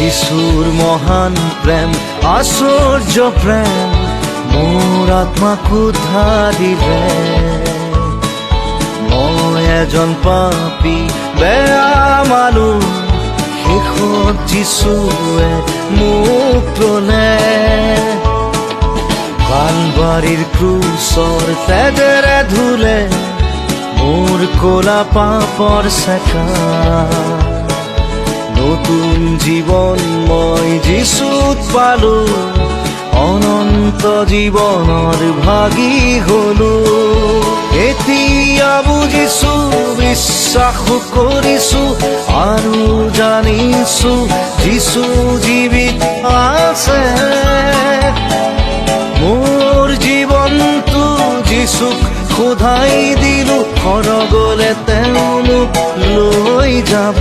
যিশুৰ মহান প্ৰেম, আশ্চৰ্য প্ৰেম মোৰ আত্মাক উদ্ধাৰিলে। মই এজন পাপী বেয়া মানুহ, শেষত যিশুৱে মোক ল'লে। কালবাৰীৰ ক্ৰুচৰ তেজেৰে ধুলে মোৰ ক'লা পাপৰ চেকা। নতুন জীৱন মই যিশুত পালো, অনন্ত জীৱনৰ ভাগী হলো। এতিয়া বুজিছো, বিশ্বাসো কৰিছো আৰু জানিছো যিশু জীৱিত আছে। মোৰ জীৱনটো যিশুক সদাই দিলো, সৰগলে তেওঁ মোক লৈ যাব।